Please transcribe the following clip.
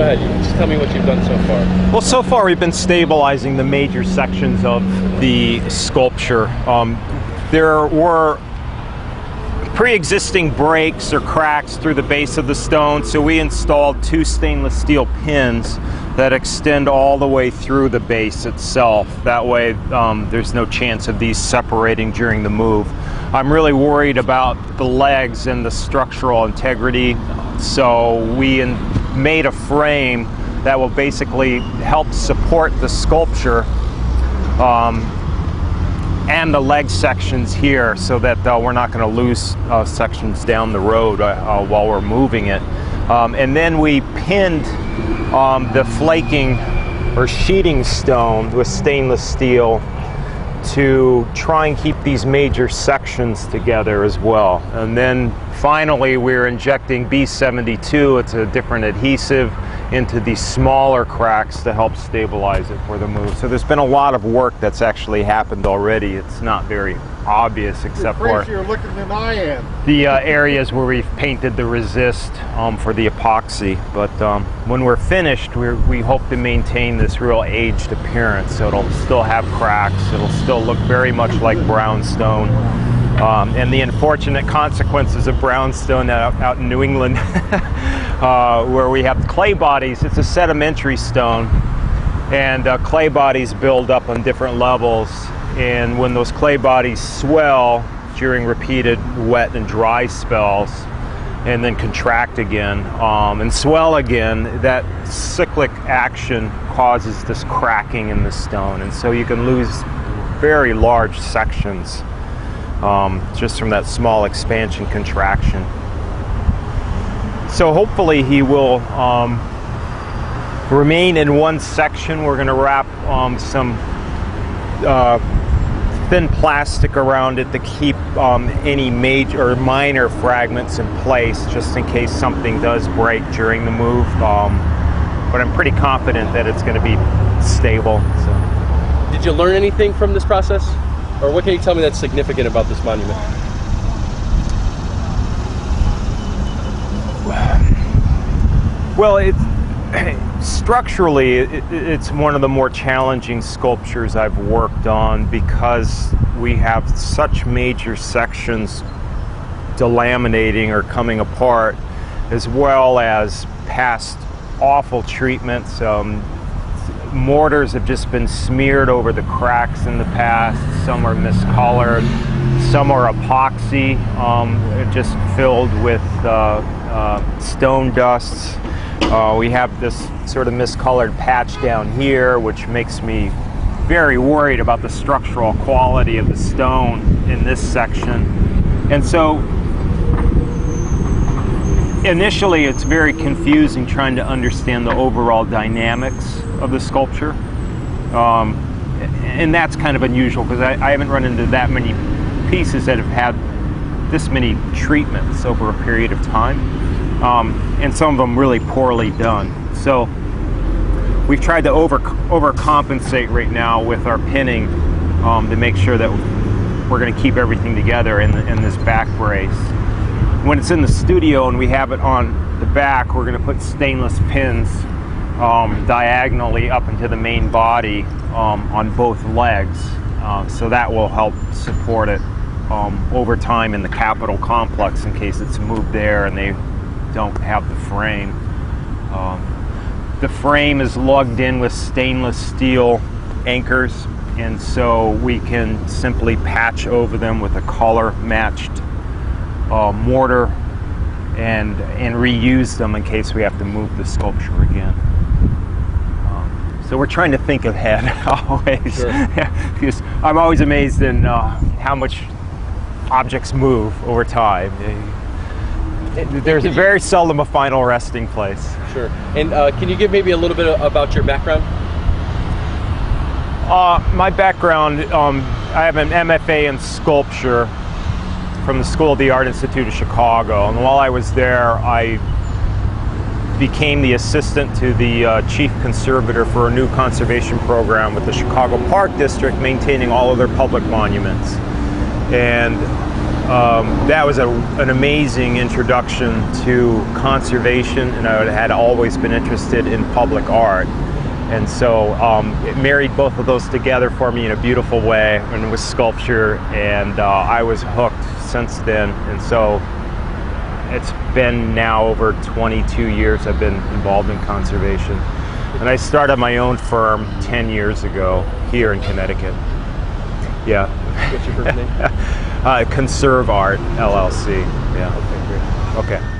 go ahead. Just tell me what you've done so far. Well, so far we've been stabilizing the major sections of the sculpture. There were pre-existing breaks or cracks through the base of the stone, so we installed 2 stainless steel pins that extend all the way through the base itself. That way there's no chance of these separating during the move. I'm really worried about the legs and the structural integrity, so we made a frame that will basically help support the sculpture and the leg sections here, so that we're not going to lose sections down the road while we're moving it. And then we pinned the flaking or sheeting stone with stainless steel to try and keep these major sections together as well. And then finally we're injecting B72, it's a different adhesive, into these smaller cracks to help stabilize it for the move. So there's been a lot of work that's actually happened already. It's not very obvious except for you're looking than I am. The areas where we've painted the resist for the epoxy. But when we're finished, we hope to maintain this real aged appearance. So it'll still have cracks, it'll still look very much like brownstone. And the unfortunate consequences of brownstone out in New England, where we have clay bodies. It's a sedimentary stone, and clay bodies build up on different levels, and when those clay bodies swell during repeated wet and dry spells and then contract again and swell again, that cyclic action causes this cracking in the stone, and so you can lose very large sections just from that small expansion contraction. So hopefully he will remain in one section. We're going to wrap some thin plastic around it to keep any major or minor fragments in place, just in case something does break during the move. But I'm pretty confident that it's going to be stable. So. Did you learn anything from this process? Or what can you tell me that's significant about this monument? Well, structurally, it's one of the more challenging sculptures I've worked on, because we have such major sections delaminating or coming apart, as well as past awful treatments. Mortars have just been smeared over the cracks in the past. Some are miscolored, some are epoxy, just filled with stone dusts. We have this sort of miscolored patch down here, which makes me very worried about the structural quality of the stone in this section. And so initially it's very confusing trying to understand the overall dynamics of the sculpture. And that's kind of unusual, because I haven't run into that many pieces that have had this many treatments over a period of time. And some of them really poorly done. So we've tried to overcompensate right now with our pinning to make sure that we're going to keep everything together in this back brace. When it's in the studio and we have it on the back, we're going to put stainless pins diagonally up into the main body on both legs. So that will help support it over time in the Capitol complex, in case it's moved there and they don't have the frame. The frame is lugged in with stainless steel anchors, and so we can simply patch over them with a color matched mortar and reuse them in case we have to move the sculpture again. So we're trying to think ahead always. Sure. Because I'm always amazed in how much objects move over time. There's very seldom a final resting place. Sure. And can you give maybe a little bit about your background? My background, I have an MFA in sculpture from the School of the Art Institute of Chicago. And while I was there, I became the assistant to the chief conservator for a new conservation program with the Chicago Park District, maintaining all of their public monuments. And that was an amazing introduction to conservation, and I had always been interested in public art. And so it married both of those together for me in a beautiful way, and with sculpture, and I was hooked since then. And so it's been now over 22 years I've been involved in conservation. And I started my own firm 10 years ago here in Connecticut. Yeah. What's your first name? Conserve Art, LLC. Yeah. Okay, great. Okay.